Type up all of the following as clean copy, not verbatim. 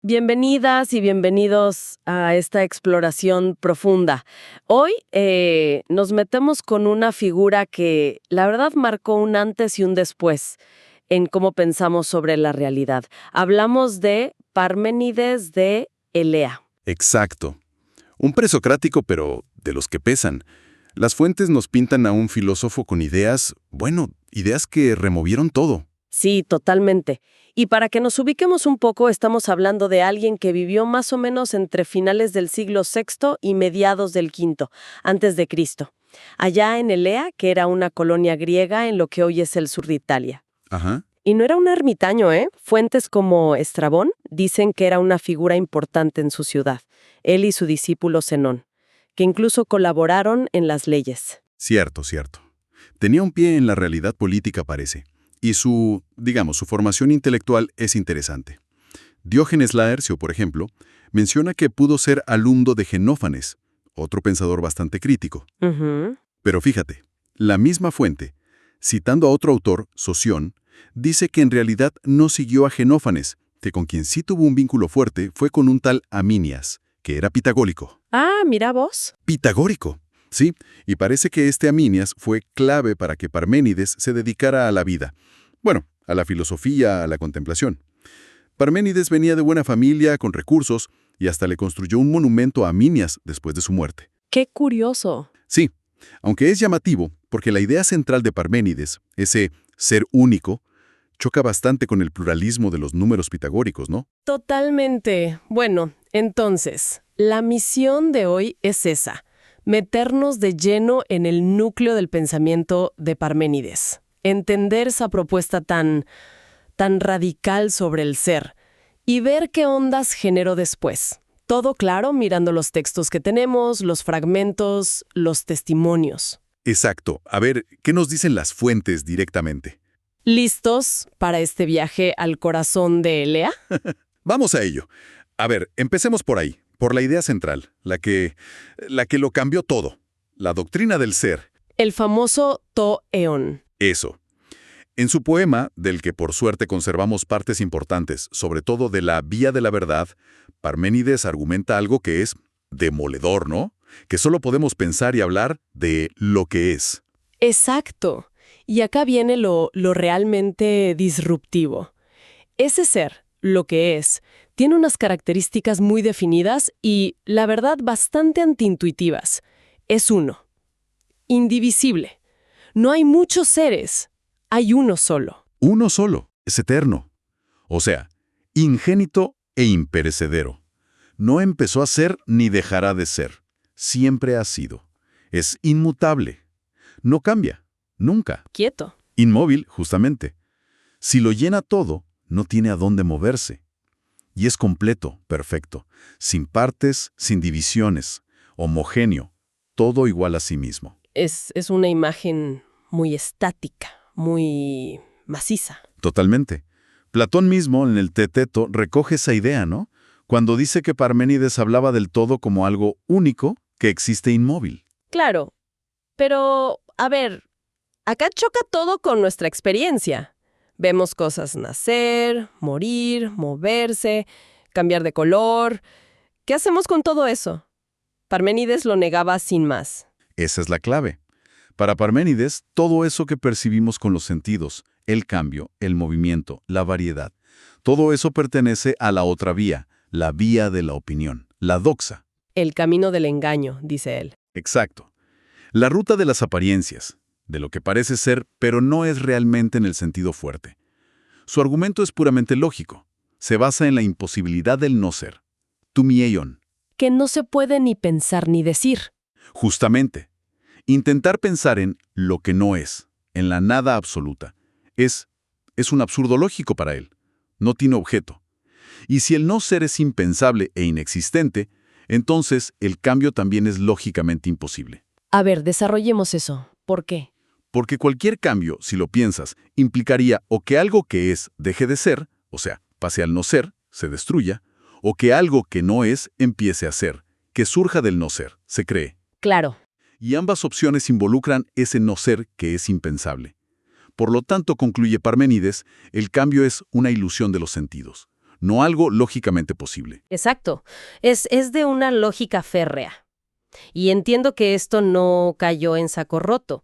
Bienvenidas y bienvenidos a esta exploración profunda. Hoy nos metemos con una figura que la verdad marcó un antes y un después en cómo pensamos sobre la realidad. Hablamos de Parménides de Elea. Exacto. Un presocrático, pero de los que pesan. Las fuentes nos pintan a un filósofo con ideas, ideas que removieron todo. Sí, totalmente. Y para que nos ubiquemos un poco, estamos hablando de alguien que vivió más o menos entre finales del siglo VI y mediados del V, antes de Cristo, allá en Elea, que era una colonia griega en lo que hoy es el sur de Italia. Ajá. Y no era un ermitaño, ¿eh? Fuentes como Estrabón dicen que era una figura importante en su ciudad, él y su discípulo Zenón, que incluso colaboraron en las leyes. Cierto. Tenía un pie en la realidad política, parece. Y su formación intelectual es interesante. Diógenes Laercio, por ejemplo, menciona que pudo ser alumno de Genófanes, otro pensador bastante crítico. Ujú. Pero fíjate, la misma fuente, citando a otro autor, Soción, dice que en realidad no siguió a Genófanes, que con quien sí tuvo un vínculo fuerte fue con un tal Aminias, que era pitagórico. Ah, mira vos. Pitagórico. Sí, y parece que este Aminias fue clave para que Parménides se dedicara a la vida. Bueno, a la filosofía, a la contemplación. Parménides venía de buena familia, con recursos, y hasta le construyó un monumento a Aminias después de su muerte. Qué curioso. Sí, aunque es llamativo, porque la idea central de Parménides, ese ser único, choca bastante con el pluralismo de los números pitagóricos, ¿no? Totalmente. Bueno, entonces, la misión de hoy es esa, meternos de lleno en el núcleo del pensamiento de Parménides, entender esa propuesta tan radical sobre el ser y ver qué ondas generó después. Todo claro mirando los textos que tenemos, los fragmentos, los testimonios. Exacto. A ver, ¿qué nos dicen las fuentes directamente? ¿Listos para este viaje al corazón de Elea? Vamos a ello. A ver, empecemos por ahí, por la idea central, la que lo cambió todo, la doctrina del ser. El famoso To Eon. Eso. En su poema, del que por suerte conservamos partes importantes, sobre todo de la Vía de la Verdad, Parménides argumenta algo que es demoledor, ¿no? Que solo podemos pensar y hablar de lo que es. Exacto. Y acá viene lo realmente disruptivo. Ese ser, lo que es, tiene unas características muy definidas y, la verdad, bastante antiintuitivas. Es uno. Indivisible. No hay muchos seres. Hay uno solo. Uno solo, es eterno. O sea, ingénito e imperecedero. No empezó a ser ni dejará de ser. Siempre ha sido. Es inmutable. No cambia. Nunca. Quieto. Inmóvil, justamente. Si lo llena todo, no tiene a dónde moverse. Y es completo, perfecto, sin partes, sin divisiones, homogéneo, todo igual a sí mismo. Es una imagen muy estática, muy maciza. Totalmente. Platón mismo, en el Teeteto, recoge esa idea, ¿no? Cuando dice que Parménides hablaba del todo como algo único que existe inmóvil. Claro, pero, a ver, acá choca todo con nuestra experiencia. Vemos cosas nacer, morir, moverse, cambiar de color. ¿Qué hacemos con todo eso? Parménides lo negaba sin más. Esa es la clave. Para Parménides, todo eso que percibimos con los sentidos, el cambio, el movimiento, la variedad, todo eso pertenece a la otra vía, la vía de la opinión, la doxa. El camino del engaño, dice él. Exacto. La ruta de las apariencias, de lo que parece ser, pero no es realmente en el sentido fuerte. Su argumento es puramente lógico. Se basa en la imposibilidad del no ser. Tu mieion. Que no se puede ni pensar ni decir. Justamente. Intentar pensar en lo que no es, en la nada absoluta, es un absurdo lógico para él. No tiene objeto. Y si el no ser es impensable e inexistente, entonces el cambio también es lógicamente imposible. A ver, desarrollemos eso. ¿Por qué? Porque cualquier cambio, si lo piensas, implicaría o que algo que es deje de ser, o sea, pase al no ser, se destruya, o que algo que no es empiece a ser, que surja del no ser, se cree. Claro. Y ambas opciones involucran ese no ser que es impensable. Por lo tanto, concluye Parménides, el cambio es una ilusión de los sentidos. no algo lógicamente posible. Exacto. Es de una lógica férrea. Y entiendo que esto no cayó en saco roto.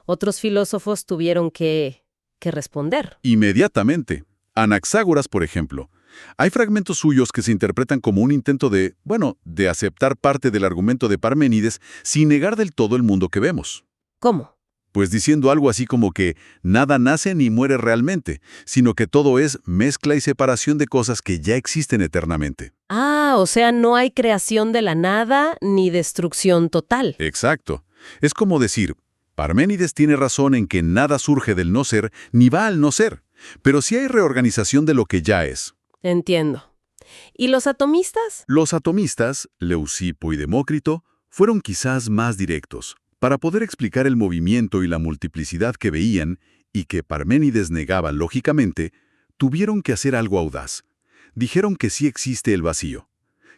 Otros filósofos tuvieron que responder. Inmediatamente. Anaxágoras, por ejemplo. Hay fragmentos suyos que se interpretan como un intento de aceptar parte del argumento de Parménides sin negar del todo el mundo que vemos. ¿Cómo? Pues diciendo algo así como que nada nace ni muere realmente, sino que todo es mezcla y separación de cosas que ya existen eternamente. Ah, o sea, no hay creación de la nada ni destrucción total. Exacto. Es como decir, Parménides tiene razón en que nada surge del no ser ni va al no ser, pero sí hay reorganización de lo que ya es. Entiendo. ¿Y los atomistas? Los atomistas, Leucipo y Demócrito, fueron quizás más directos. Para poder explicar el movimiento y la multiplicidad que veían, y que Parménides negaba lógicamente, tuvieron que hacer algo audaz. Dijeron que sí existe el vacío.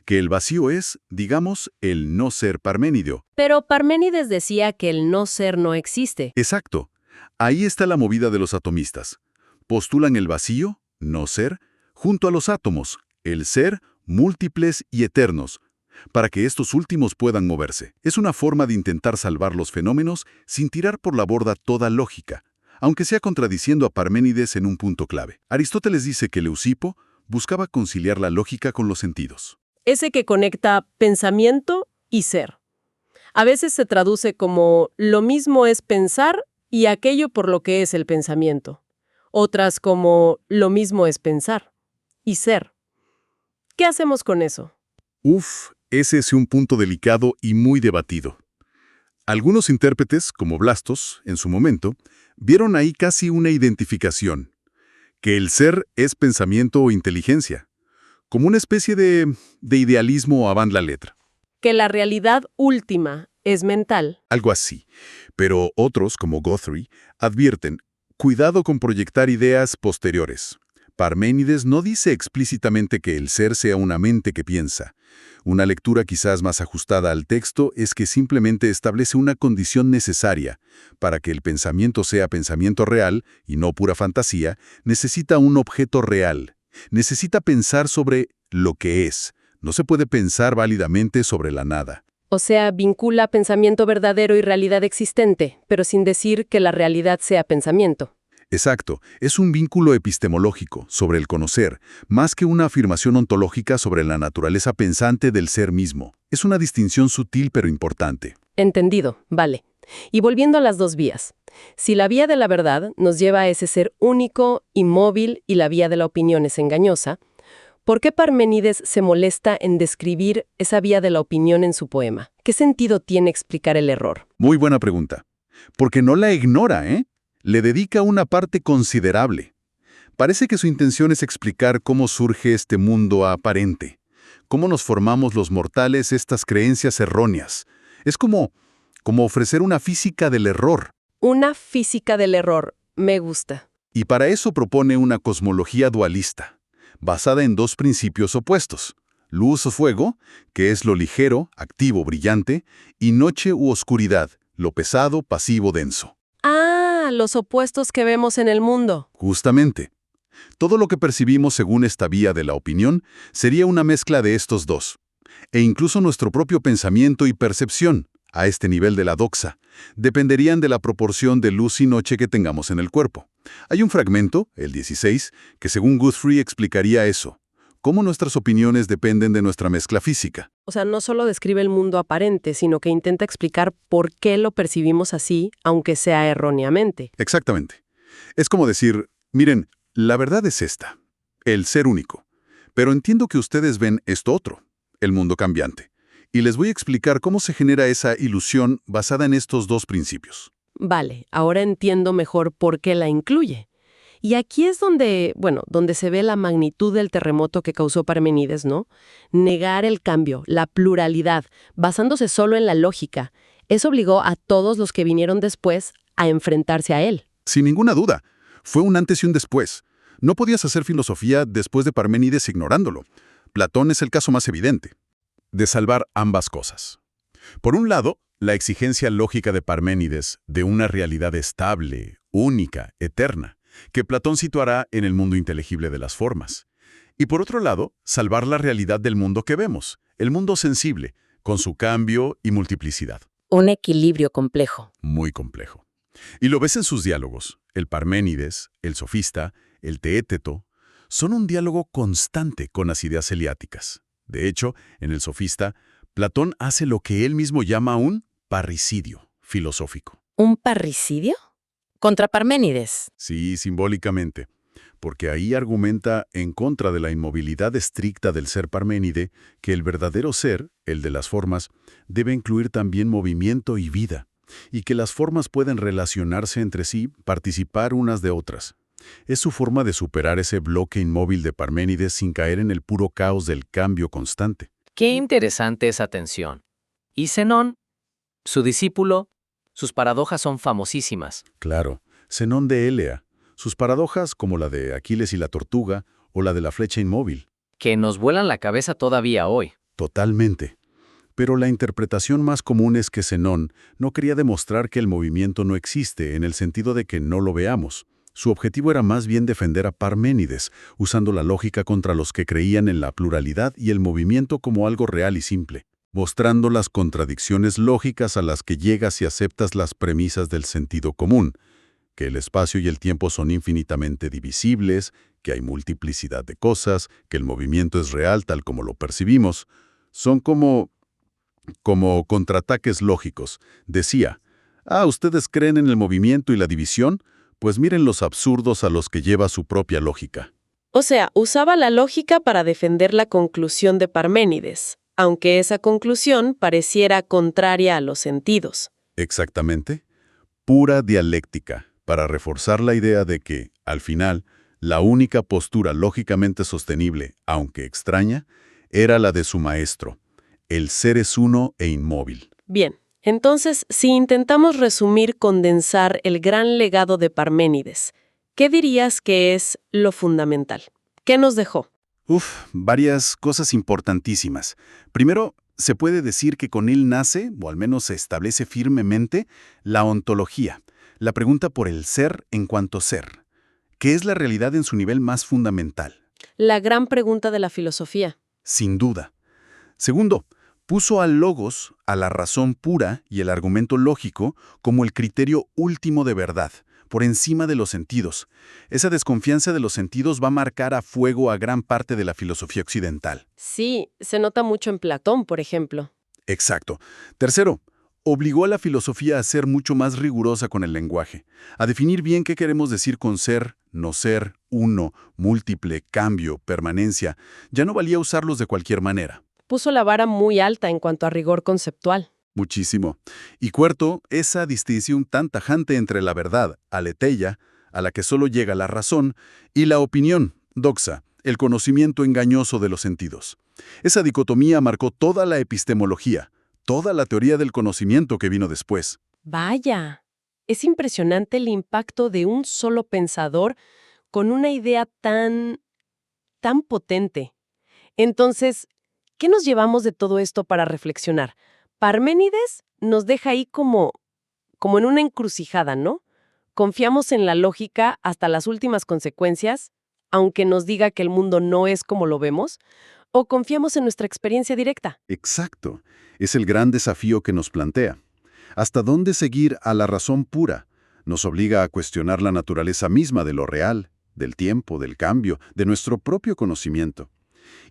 Que el vacío es, digamos, el no ser parménido. Pero Parménides decía que el no ser no existe. Exacto. Ahí está la movida de los atomistas. Postulan el vacío, no ser, junto a los átomos, el ser, múltiples y eternos, para que estos últimos puedan moverse. Es una forma de intentar salvar los fenómenos sin tirar por la borda toda lógica, aunque sea contradiciendo a Parménides en un punto clave. Aristóteles dice que Leucipo buscaba conciliar la lógica con los sentidos. Ese que conecta pensamiento y ser. A veces se traduce como lo mismo es pensar y aquello por lo que es el pensamiento. Otras como lo mismo es pensar y ser. ¿Qué hacemos con eso? Ese es un punto delicado y muy debatido. Algunos intérpretes, como Blastos, en su momento, vieron ahí casi una identificación, que el ser es pensamiento o inteligencia, como una especie de idealismo avant la letra. Que la realidad última es mental. Algo así. Pero otros, como Guthrie, advierten, cuidado con proyectar ideas posteriores. Parménides no dice explícitamente que el ser sea una mente que piensa. Una lectura quizás más ajustada al texto es que simplemente establece una condición necesaria. Para que el pensamiento sea pensamiento real, y no pura fantasía, necesita un objeto real. Necesita pensar sobre lo que es. No se puede pensar válidamente sobre la nada. O sea, vincula pensamiento verdadero y realidad existente, pero sin decir que la realidad sea pensamiento. Exacto, es un vínculo epistemológico sobre el conocer, más que una afirmación ontológica sobre la naturaleza pensante del ser mismo. Es una distinción sutil pero importante. Entendido, vale. Y volviendo a las dos vías. Si la vía de la verdad nos lleva a ese ser único, inmóvil, y la vía de la opinión es engañosa, ¿por qué Parménides se molesta en describir esa vía de la opinión en su poema? ¿Qué sentido tiene explicar el error? Muy buena pregunta. Porque no la ignora, ¿eh? Le dedica una parte considerable. Parece que su intención es explicar cómo surge este mundo aparente, cómo nos formamos los mortales estas creencias erróneas. Es como ofrecer una física del error. Una física del error. Me gusta. Y para eso propone una cosmología dualista, basada en dos principios opuestos. Luz o fuego, que es lo ligero, activo, brillante, y noche u oscuridad, lo pesado, pasivo, denso. Ah, los opuestos que vemos en el mundo. Justamente. Todo lo que percibimos según esta vía de la opinión sería una mezcla de estos dos. E incluso nuestro propio pensamiento y percepción, a este nivel de la doxa, dependerían de la proporción de luz y noche que tengamos en el cuerpo. Hay un fragmento, el 16, que según Guthrie explicaría eso. Cómo nuestras opiniones dependen de nuestra mezcla física. O sea, no solo describe el mundo aparente, sino que intenta explicar por qué lo percibimos así, aunque sea erróneamente. Exactamente. Es como decir, miren, la verdad es esta, el ser único. Pero entiendo que ustedes ven esto otro, el mundo cambiante. Y les voy a explicar cómo se genera esa ilusión basada en estos dos principios. Vale, ahora entiendo mejor por qué la incluye. Y aquí es donde se ve la magnitud del terremoto que causó Parménides, ¿no? Negar el cambio, la pluralidad, basándose solo en la lógica. Eso obligó a todos los que vinieron después a enfrentarse a él. Sin ninguna duda. Fue un antes y un después. No podías hacer filosofía después de Parménides ignorándolo. Platón es el caso más evidente. De salvar ambas cosas. Por un lado, la exigencia lógica de Parménides de una realidad estable, única, eterna, que Platón situará en el mundo inteligible de las formas. Y por otro lado, salvar la realidad del mundo que vemos, el mundo sensible, con su cambio y multiplicidad. Un equilibrio complejo. Muy complejo. Y lo ves en sus diálogos. El Parménides, el Sofista, el Teéteto, son un diálogo constante con las ideas heliáticas. De hecho, en el Sofista, Platón hace lo que él mismo llama un parricidio filosófico. ¿Un parricidio? Contra Parménides. Sí, simbólicamente, porque ahí argumenta en contra de la inmovilidad estricta del ser parménide que el verdadero ser, el de las formas, debe incluir también movimiento y vida, y que las formas pueden relacionarse entre sí, participar unas de otras. Es su forma de superar ese bloque inmóvil de Parménides sin caer en el puro caos del cambio constante. Qué interesante esa tensión. Y Zenón, su discípulo, sus paradojas son famosísimas. Claro, Zenón de Elea, sus paradojas como la de Aquiles y la tortuga o la de la flecha inmóvil. Que nos vuelan la cabeza todavía hoy. Totalmente. Pero la interpretación más común es que Zenón no quería demostrar que el movimiento no existe en el sentido de que no lo veamos. Su objetivo era más bien defender a Parménides, usando la lógica contra los que creían en la pluralidad y el movimiento como algo real y simple, mostrando las contradicciones lógicas a las que llegas si aceptas las premisas del sentido común, que el espacio y el tiempo son infinitamente divisibles, que hay multiplicidad de cosas, que el movimiento es real tal como lo percibimos. Son como contraataques lógicos. Decía, ¿ustedes creen en el movimiento y la división? Pues miren los absurdos a los que lleva su propia lógica. O sea, usaba la lógica para defender la conclusión de Parménides, aunque esa conclusión pareciera contraria a los sentidos. Exactamente. Pura dialéctica, para reforzar la idea de que, al final, la única postura lógicamente sostenible, aunque extraña, era la de su maestro. El ser es uno e inmóvil. Bien, entonces, si intentamos resumir, condensar el gran legado de Parménides, ¿qué dirías que es lo fundamental? ¿Qué nos dejó? Varias cosas importantísimas. Primero, se puede decir que con él nace, o al menos se establece firmemente, la ontología, la pregunta por el ser en cuanto ser, que es la realidad en su nivel más fundamental. La gran pregunta de la filosofía. Sin duda. Segundo, puso al logos, a la razón pura y el argumento lógico, como el criterio último de verdad, por encima de los sentidos. Esa desconfianza de los sentidos va a marcar a fuego a gran parte de la filosofía occidental. Sí, se nota mucho en Platón, por ejemplo. Exacto. Tercero, obligó a la filosofía a ser mucho más rigurosa con el lenguaje, a definir bien qué queremos decir con ser, no ser, uno, múltiple, cambio, permanencia. Ya no valía usarlos de cualquier manera. Puso la vara muy alta en cuanto a rigor conceptual. Muchísimo. Y cuarto, esa distinción tan tajante entre la verdad, aletheia, a la que solo llega la razón, y la opinión, doxa, el conocimiento engañoso de los sentidos. Esa dicotomía marcó toda la epistemología, toda la teoría del conocimiento que vino después. Vaya, es impresionante el impacto de un solo pensador con una idea tan potente. Entonces, ¿qué nos llevamos de todo esto para reflexionar? Parménides nos deja ahí como en una encrucijada, ¿no? Confiamos en la lógica hasta las últimas consecuencias, aunque nos diga que el mundo no es como lo vemos, o confiamos en nuestra experiencia directa. Exacto. Es el gran desafío que nos plantea. ¿Hasta dónde seguir a la razón pura? Nos obliga a cuestionar la naturaleza misma de lo real, del tiempo, del cambio, de nuestro propio conocimiento.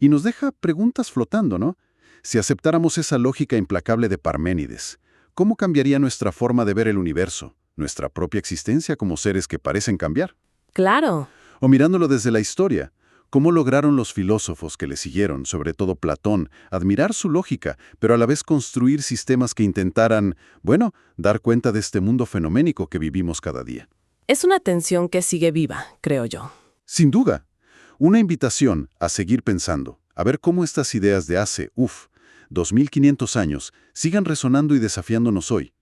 Y nos deja preguntas flotando, ¿no? Si aceptáramos esa lógica implacable de Parménides, ¿cómo cambiaría nuestra forma de ver el universo, nuestra propia existencia como seres que parecen cambiar? Claro. O mirándolo desde la historia, ¿cómo lograron los filósofos que le siguieron, sobre todo Platón, admirar su lógica, pero a la vez construir sistemas que intentaran, dar cuenta de este mundo fenoménico que vivimos cada día? Es una tensión que sigue viva, creo yo. Sin duda. Una invitación a seguir pensando, a ver cómo estas ideas de hace, 2500 años, sigan resonando y desafiándonos hoy.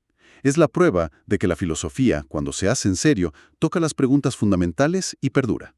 Es la prueba de que la filosofía, cuando se hace en serio, toca las preguntas fundamentales y perdura.